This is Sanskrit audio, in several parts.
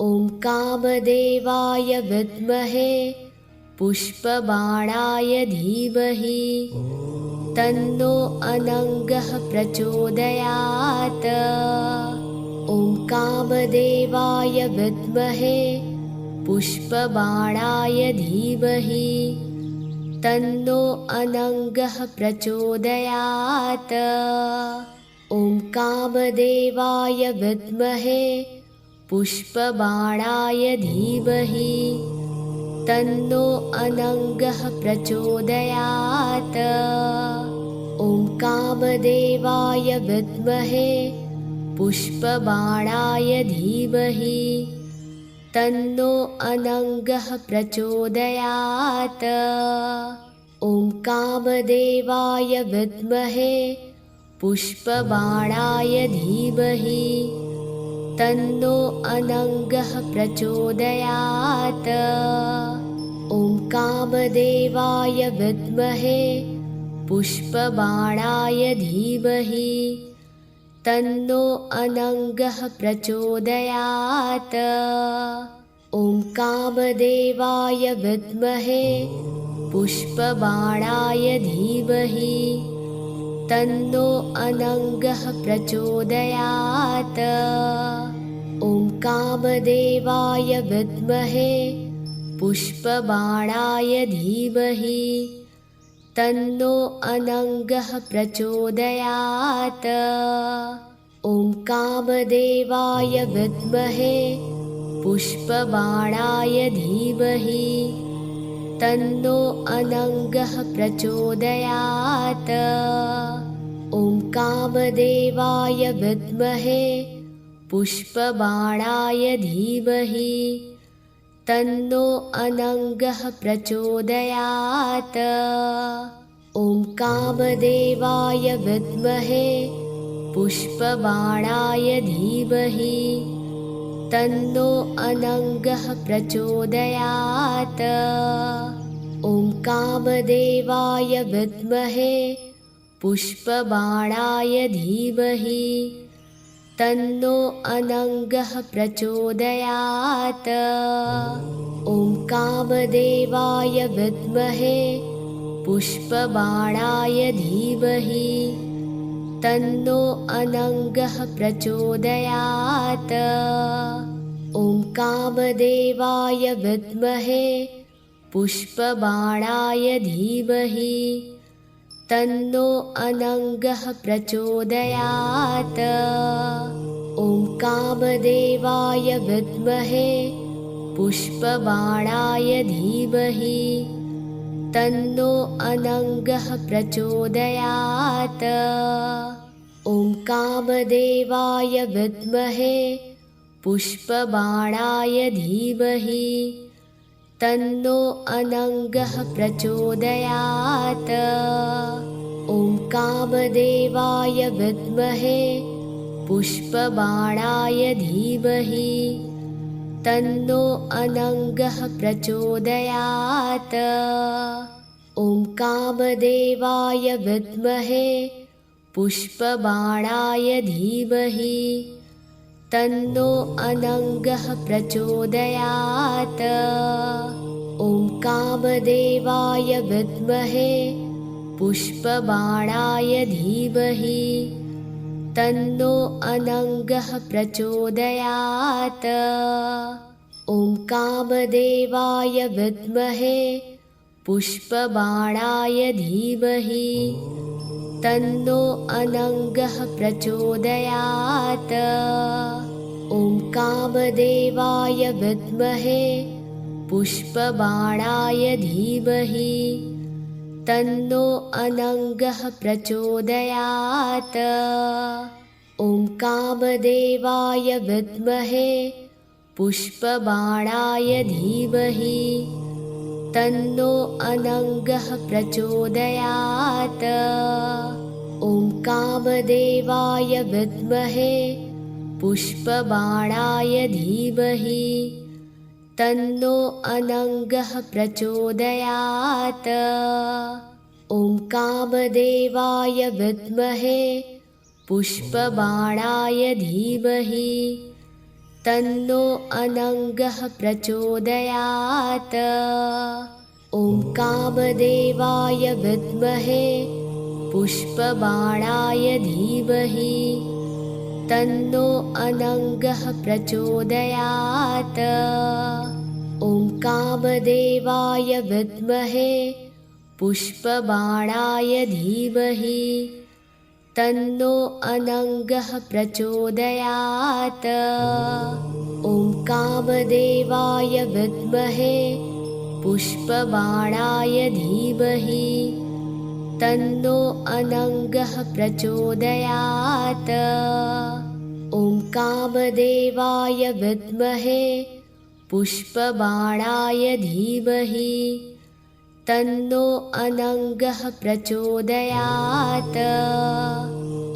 ॐ कामदेवाय विद्महे पुष्पबाणाय धीमहि तन्नो अनङ्गः प्रचोदयात्। ॐ कामदेवाय विद्महे पुष्पबाणाय धीमहि तन्नो अनङ्गः प्रचोदयात्। ॐ कामदेवाय विद्महे पुष्पबाणाय धीमहि तन्नो अनङ्गः प्रचोदयात्। ॐ कामदेवाय विद्महे पुष्पबाणाय धीमहि तन्नो अनङ्गः प्रचोदयात्। ॐ कामदेवाय विद्महे पुष्पबाणाय धीमहि तन्नो अनङ्गः प्रचोदयात्। ॐ कामदेवाय विद्महे पुष्पबाणाय धीमहि तन्नो अनङ्गः प्रचोदयात्। ॐ कामदेवाय विद्महे पुष्पबाणाय धीमहि तन्नो अनङ्गः प्रचोदयात्। ॐ कामदेवाय विद्महे पुष्पबाणाय धीमहि तन्नो अनङ्गः प्रचोदयात्। ॐ कामदेवाय विद्महे पुष्पबाणाय धीमहि तन्नो अनङ्गः प्रचोदयात्। ॐ कामदेवाय विद्महे पुष्पबाणाय धीमहि तन्नो अनङ्गः प्रचोदयात्। ॐ कामदेवाय विद्महे पुष्पबाणाय धीमहि तन्नो अनङ्गः प्रचोदयात्। ॐ कामदेवाय विद्महे पुष्पबाणाय धीमहि तन्नो अनङ्गः प्रचोदयात्। ॐ कामदेवाय विद्महे पुष्पबाणाय धीमहि तन्नो अनङ्गः प्रचोदयात्। ॐ कामदेवाय विद्महे पुष्पबाणाय धीमहि तन्नो अनङ्गः प्रचोदयात्। ॐ कामदेवाय विद्महे पुष्पबाणाय धीमहि तन्नो अनङ्गः प्रचोदयात्। ॐ कामदेवाय विद्महे पुष्पबाणाय धीमहि तन्नो अनङ्गः प्रचोदयात्। ॐ कामदेवाय विद्महे पुष्पबाणाय धीमहि तन्नो अनङ्गः प्रचोदयात्। ॐ कामदेवाय विद्महे पुष्पबाणाय धीमहि तन्नो अनङ्गः प्रचोदयात्। ॐ कामदेवाय विद्महे पुष्पबाणाय धीमहि तन्नो अनङ्गः प्रचोदयात्। ॐ कामदेवाय विद्महे पुष्पबाणाय धीमहि तन्नो अनङ्गः प्रचोदयात्। ॐ कामदेवाय विद्महे पुष्पबाणाय धीमहि तन्नो अनङ्गः प्रचोदयात्। ॐ कामदेवाय विद्महे पुष्पबाणाय धीमहि तन्नो अनङ्गः प्रचोदयात्। ॐ कामदेवाय विद्महे पुष्पबाणाय धीमहि तन्नो अनङ्गः प्रचोदयात्। ॐ कामदेवाय विद्महे पुष्पबाणाय धीमहि तन्नो अनङ्गः प्रचोदयात्। ॐ कामदेवाय विद्महे पुष्पबाणाय धीमहि तन्नो अनङ्गः प्रचोदयात्। ॐ कामदेवाय विद्महे पुष्पबाणाय धीमहि तन्नो अनङ्गः प्रचोदयात्। ॐ कामदेवाय विद्महे पुष्पबाणाय धीमहि तन्नो अनङ्गः प्रचोदयात्। ॐ कामदेवाय विद्महे पुष्पबाणाय धीमहि तन्नो अनङ्गः प्रचोदयात्।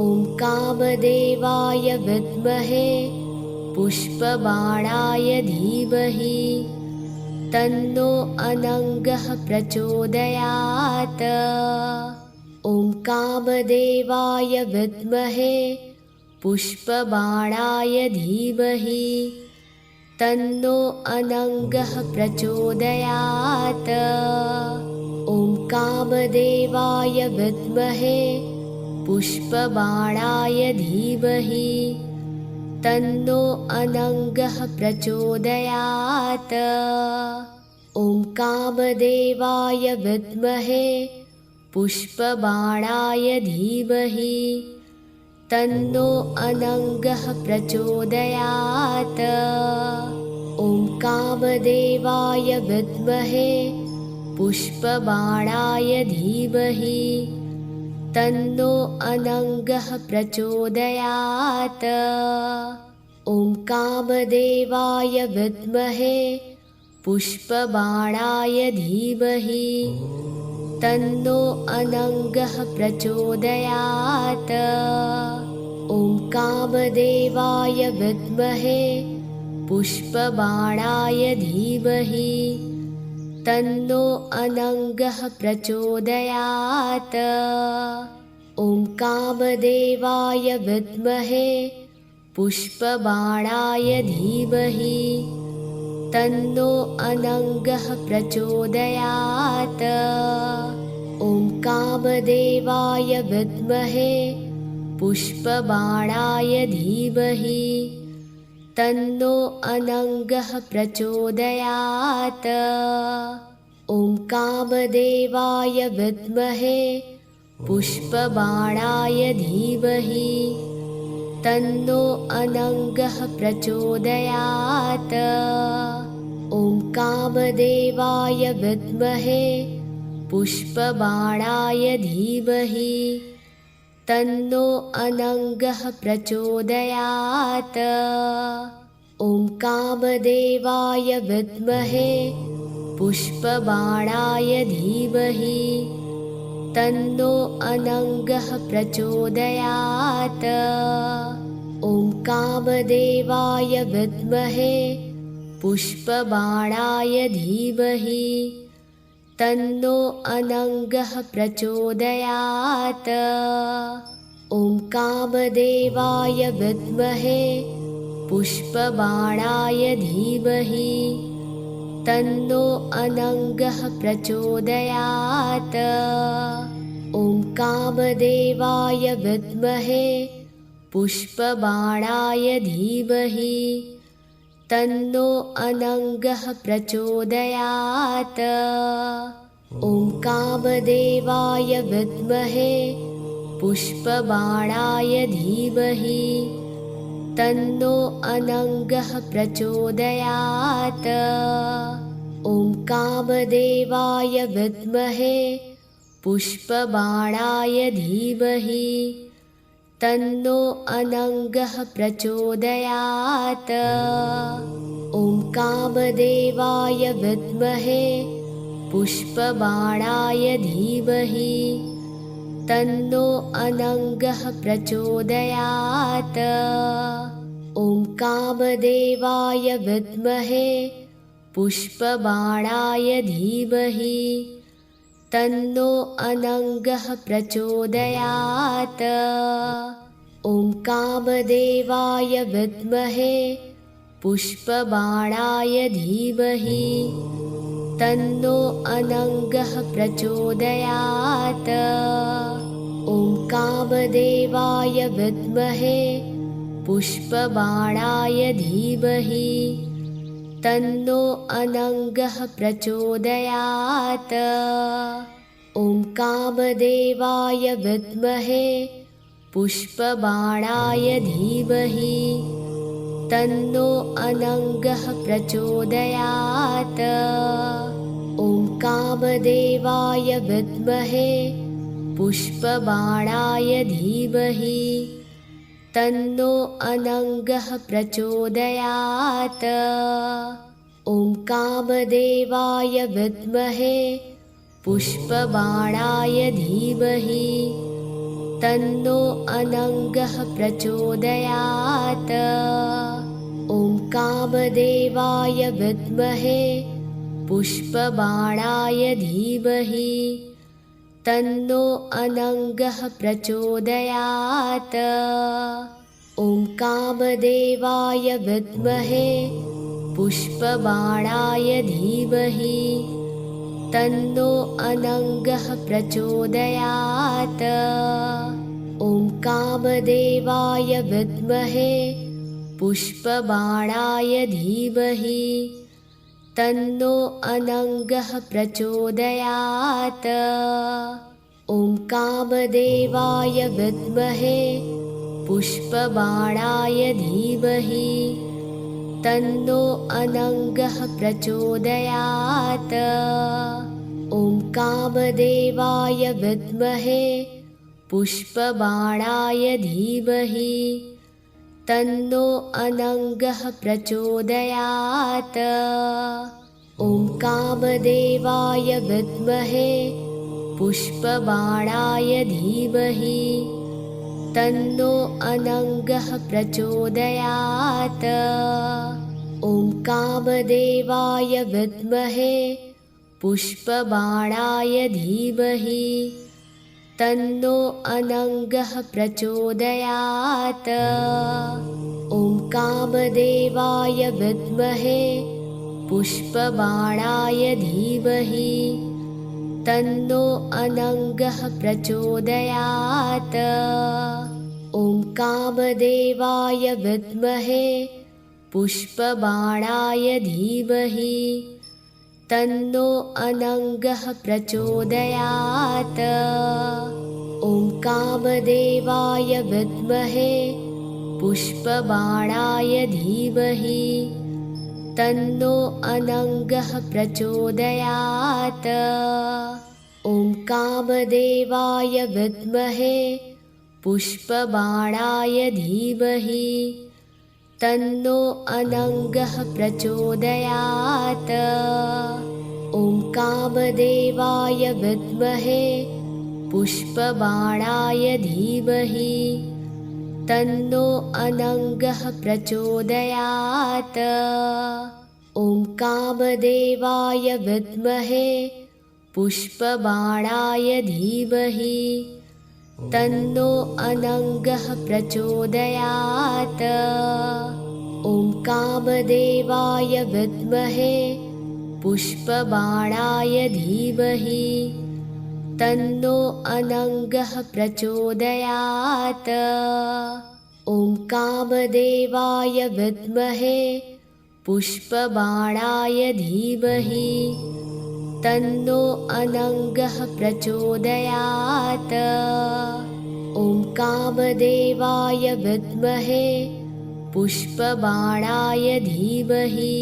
ॐ कामदेवाय विद्महे पुष्पबाणाय धीमहि तन्नो अनङ्गः प्रचोदयात्। ॐ कामदेवाय विद्महे पुष्पबाणाय धीमहि तन्नो अनङ्गः प्रचोदयात्। ॐ कामदेवाय विद्महे पुष्पबाणाय धीमहि तन्नो अनङ्गः प्रचोदयात्। ॐ कामदेवाय विद्महे पुष्पबाणाय धीमहि तन्नो अनङ्गः प्रचोदयात्। ॐ कामदेवाय विद्महे पुष्पबाणाय धीमहि तन्नो अनङ्गः प्रचोदयात्। ॐ कामदेवाय विद्महे पुष्पबाणाय धीमहि तन्नो अनङ्गः प्रचोदयात्। ॐ कामदेवाय विद्महे पुष्पबाणाय धीमहि तन्नो अनङ्गः प्रचोदयात्। ॐ कामदेवाय विद्महे पुष्पबाणाय धीमहि तन्नो अनङ्गः प्रचोदयात्। ॐ कामदेवाय विद्महे पुष्पबाणाय धीमहि तन्नो अनङ्गः प्रचोदयात्। ॐ कामदेवाय विद्महे पुष्पबाणाय धीमहि तन्नो अनङ्गः प्रचोदयात्। ॐ कामदेवाय विद्महे पुष्पबाणाय धीमहि तन्नो अनङ्गः प्रचोदयात्। ॐ कामदेवाय विद्महे पुष्पबाणाय धीमहि तन्नो अनङ्गः प्रचोदयात्। ॐ कामदेवाय विद्महे पुष्पबाणाय धीमहि तन्नो अनङ्गः प्रचोदयात्। ॐ कामदेवाय विद्महे पुष्पबाणाय धीमहि तन्नो अनङ्गः प्रचोदयात्। ॐ कामदेवाय विद्महे पुष्पबाणाय धीमहि तन्नो अनङ्गः प्रचोदयात्। ॐ कामदेवाय विद्महे पुष्पबाणाय धीमहि तन्नो अनङ्गः प्रचोदयात्। ॐ कामदेवाय विद्महे पुष्पबाणाय धीमहि तन्नो अनङ्गः प्रचोदयात्। ॐ कामदेवाय विद्महे पुष्पबाणाय धीमहि तन्नो अनङ्गः प्रचोदयात्। ॐ कामदेवाय विद्महे पुष्पबाणाय धीमहि तन्नो अनङ्गः प्रचोदयात्। ॐ कामदेवाय विद्महे पुष्पबाणाय धीमहि तन्नो अनङ्गः प्रचोदयात्। ॐ कामदेवाय विद्महे पुष्पबाणाय धीमहि तन्नो अनङ्गः प्रचोदयात्। ॐ कामदेवाय विद्महे पुष्पबाणाय धीमहि तन्नो अनङ्गः प्रचोदयात्। ॐ कामदेवाय विद्महे पुष्पबाणाय धीमहि तन्नो अनङ्गः प्रचोदयात्। ॐ कामदेवाय विद्महे पुष्पबाणाय धीमहि तन्नो अनङ्गः प्रचोदयात्। ॐ कामदेवाय विद्महे पुष्पबाणाय धीमहि तन्नो अनङ्गः प्रचोदयात्। ॐ कामदेवाय विद्महे पुष्पबाणाय धीमहि तन्नो अनङ्गः प्रचोदयात्। ॐ कामदेवाय विद्महे पुष्पबाणाय धीमहि तन्नो अनङ्गः प्रचोदयात्। ॐ कामदेवाय विद्महे पुष्पबाणाय धीमहि तन्नो अनङ्गः प्रचोदयात्। ॐ कामदेवाय विद्महे पुष्पबाणाय धीमहि तन्नो अनङ्गः प्रचोदयात्। ॐ कामदेवाय विद्महे पुष्पबाणाय धीमहि तन्नो अनङ्गः प्रचोदयात्। ॐ कामदेवाय विद्महे पुष्पबाणाय धीमहि तन्नो अनङ्गः प्रचोदयात्। ॐ कामदेवाय विद्महे पुष्पबाणाय धीमहि तन्नो अनङ्गः प्रचोदयात्। ॐ कामदेवाय विद्महे पुष्पबाणाय धीमहि तन्नो अनङ्गः प्रचोदयात्। ॐ कामदेवाय विद्महे पुष्पबाणाय धीमहि तन्नो अनङ्गः प्रचोदयात्। ॐ कामदेवाय विद्महे पुष्पबाणाय धीमहि तन्नो अनङ्गः प्रचोदयात्। ॐ कामदेवाय विद्महे पुष्पबाणाय धीमहि तन्नो अनङ्गः प्रचोदयात्। ॐ कामदेवाय विद्महे पुष्पबाणाय धीमहि तन्नो अनङ्गः प्रचोदयात्। ॐ कामदेवाय विद्महे पुष्पबाणाय धीमहि तन्नो अनङ्गः प्रचोदयात्। ॐ कामदेवाय विद्महे पुष्पबाणाय धीमहि तन्नो अनङ्गः प्रचोदयात्। ॐ कामदेवाय विद्महे पुष्पबाणाय धीमहि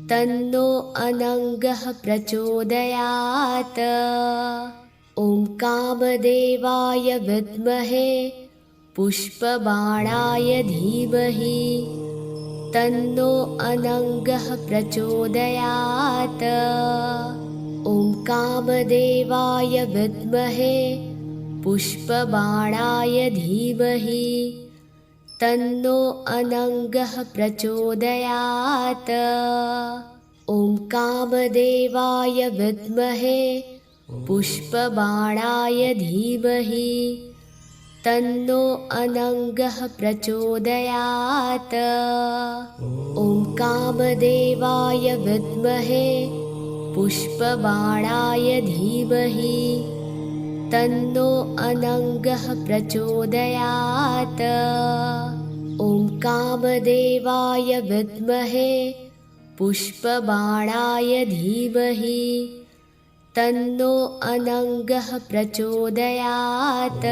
तन्नो अनङ्गः प्रचोदयात्। ॐ कामदेवाय विद्महे पुष्पबाणाय धीमहि तन्नो अनङ्गः प्रचोदयात्। ॐ कामदेवाय विद्महे पुष्पबाणाय धीमहि तन्नो अनङ्गः प्रचोदयात्। ॐ कामदेवाय विद्महे पुष्पबाणाय धीमहि तन्नो अनङ्गः प्रचोदयात्। ॐ कामदेवाय विद्महे पुष्पबाणाय धीमहि तन्नो अनङ्गः प्रचोदयात्। ॐ कामदेवाय विद्महे पुष्पबाणाय धीमहि तन्नो अनङ्गः प्रचोदयात्।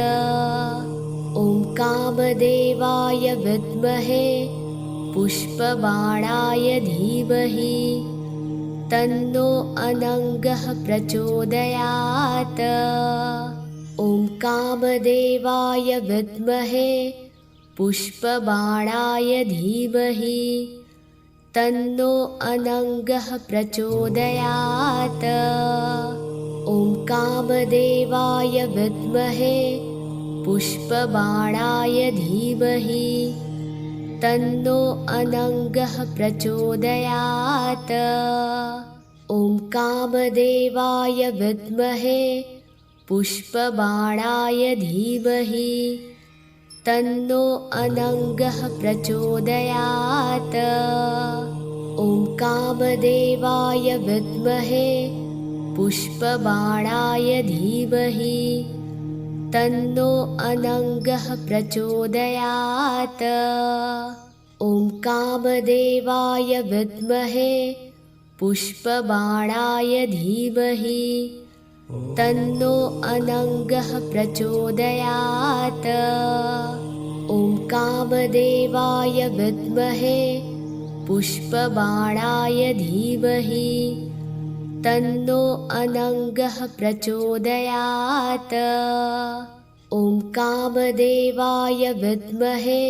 ॐ कामदेवाय विद्महे पुष्पबाणाय धीमहि तन्नो अनङ्गः प्रचोदयात्। ॐ कामदेवाय विद्महे पुष्पबाणाय धीमहि तन्नो अनङ्गः प्रचोदयात्। ॐ कामदेवाय विद्महे पुष्पबाणाय धीमहि तन्नो अनङ्गः प्रचोदयात्। ॐ कामदेवाय विद्महे पुष्पबाणाय धीमहि तन्नो अनङ्गः प्रचोदयात्। ॐ कामदेवाय विद्महे पुष्पबाणाय धीमहि तन्नो अनङ्गः प्रचोदयात्। ॐ कामदेवाय विद्महे पुष्पबाणाय धीमहि तन्नो अनङ्गः प्रचोदयात्। ॐ कामदेवाय विद्महे पुष्पबाणाय धीमहि तन्नो अनङ्गः प्रचोदयात्। ॐ कामदेवाय विद्महे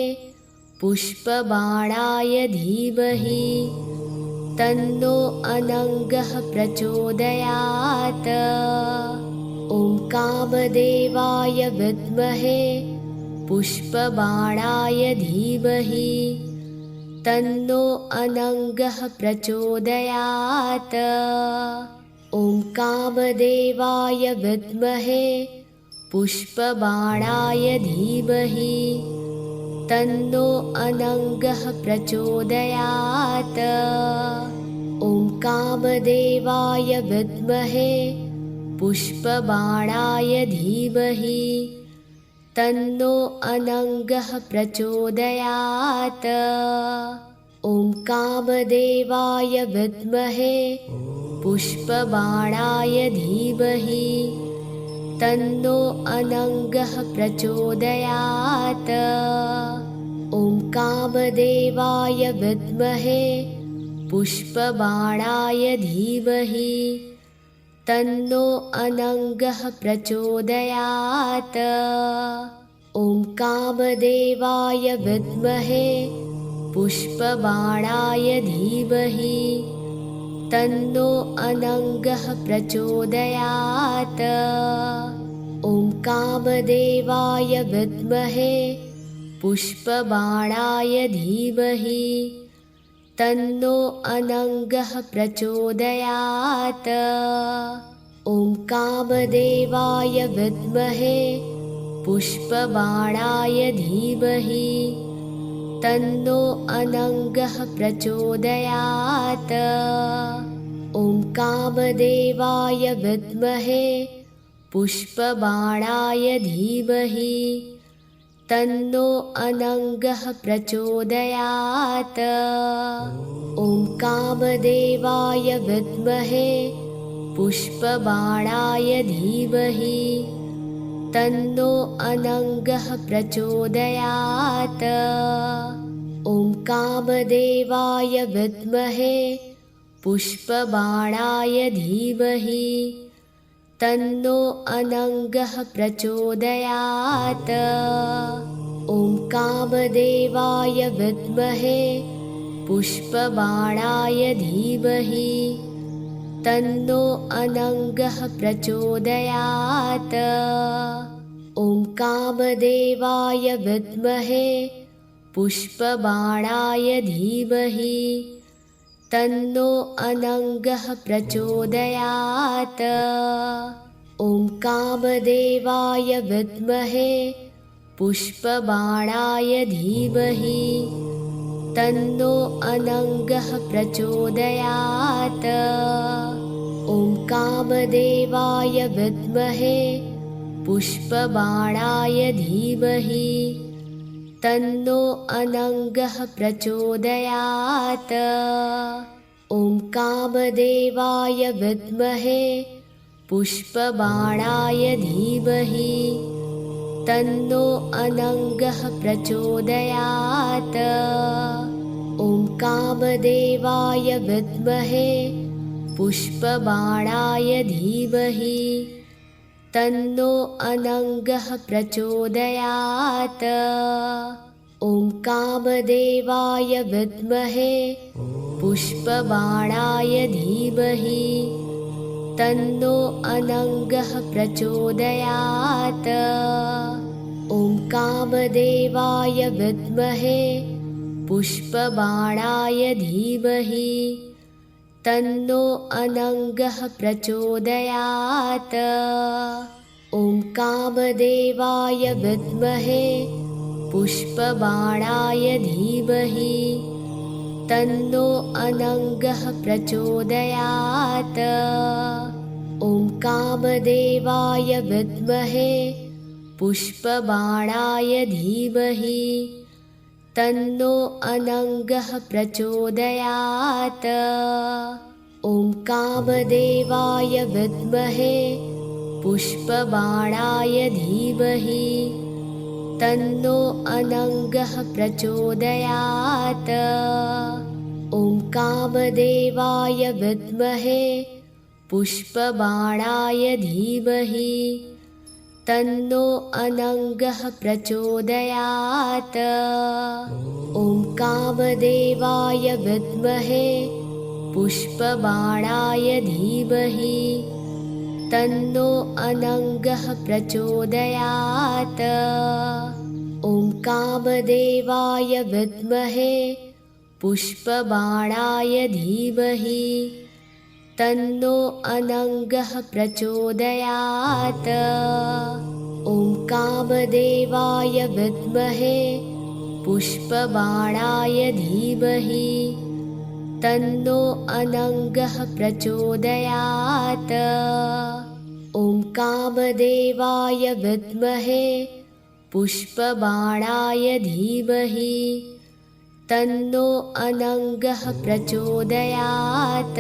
पुष्पबाणाय धीमहि तन्नो अनङ्गः प्रचोदयात्। ॐ कामदेवाय विद्महे पुष्पबाणाय धीमहि तन्नो अनङ्गः प्रचोदयात्। ॐ कामदेवाय विद्महे पुष्पबाणाय धीमहि तन्नो अनङ्गः प्रचोदयात्। ॐ कामदेवाय विद्महे पुष्पबाणाय धीमहि तन्नो अनङ्गः प्रचोदयात्। ॐ कामदेवाय विद्महे पुष्पबाणाय धीमहि तन्नो अनङ्गः प्रचोदयात्। ॐ कामदेवाय विद्महे पुष्पबाणाय धीमहि तन्नो अनङ्गः प्रचोदयात्। ॐ कामदेवाय विद्महे पुष्पबाणाय धीमहि तन्नो अनङ्गः प्रचोदयात्। ॐ कामदेवाय विद्महे पुष्पबाणाय धीमहि तन्नो अनङ्गः प्रचोदयात्। ॐ कामदेवाय विद्महे पुष्पबाणाय धीमहि तन्नो अनङ्गः प्रचोदयात्। ॐ कामदेवाय विद्महे पुष्पबाणाय धीमहि तन्नो अनङ्गः प्रचोदयात्। ॐ कामदेवाय विद्महे पुष्पबाणाय धीमहि तन्नो अनङ्गः प्रचोदयात्। ॐ कामदेवाय विद्महे पुष्पबाणाय धीमहि तन्नो अनङ्गः प्रचोदयात्। ॐ कामदेवाय विद्महे पुष्पबाणाय धीमहि तन्नो अनङ्गः प्रचोदयात्। ॐ कामदेवाय विद्महे पुष्पबाणाय धीमहि तन्नो अनङ्गः प्रचोदयात्। ॐ कामदेवाय विद्महे पुष्पबाणाय धीमहि तन्नो अनङ्गः प्रचोदयात्। ॐ कामदेवाय विद्महे पुष्पबाणाय धीमहि तन्नो अनङ्गः प्रचोदयात्। ॐ कामदेवाय विद्महे पुष्पबाणाय धीमहि तन्नो अनङ्गः प्रचोदयात्। ॐ कामदेवाय विद्महे पुष्पबाणाय धीमहि तन्नो अनङ्गः प्रचोदयात्। ॐ कामदेवाय विद्महे पुष्पबाणाय धीमहि तन्नो अनङ्गः प्रचोदयात्। ॐ कामदेवाय विद्महे पुष्पबाणाय धीमहि तन्नो अनङ्गः प्रचोदयात्। ॐ कामदेवाय विद्महे पुष्पबाणाय धीमहि तन्नो अनङ्गः प्रचोदयात्। ॐ कामदेवाय विद्महे पुष्पबाणाय धीमहि तन्नो अनङ्गः प्रचोदयात्। ॐ कामदेवाय विद्महे पुष्पबाणाय धीमहि तन्नो अनङ्गः प्रचोदयात्। ॐ कामदेवाय विद्महे पुष्पबाणाय धीमहि तन्नो अनङ्गः प्रचोदयात्। ॐ कामदेवाय विद्महे पुष्पबाणाय धीमहि तन्नो अनङ्गः प्रचोदयात्। ॐ कामदेवाय विद्महे पुष्पबाणाय धीमहि तन्नो अनङ्गः प्रचोदयात्। ॐ कामदेवाय विद्महे पुष्पबाणाय धीमहि तन्नो अनङ्गः प्रचोदयात्। ॐ कामदेवाय विद्महे पुष्पबाणाय धीमहि तन्नो अनङ्गः प्रचोदयात्।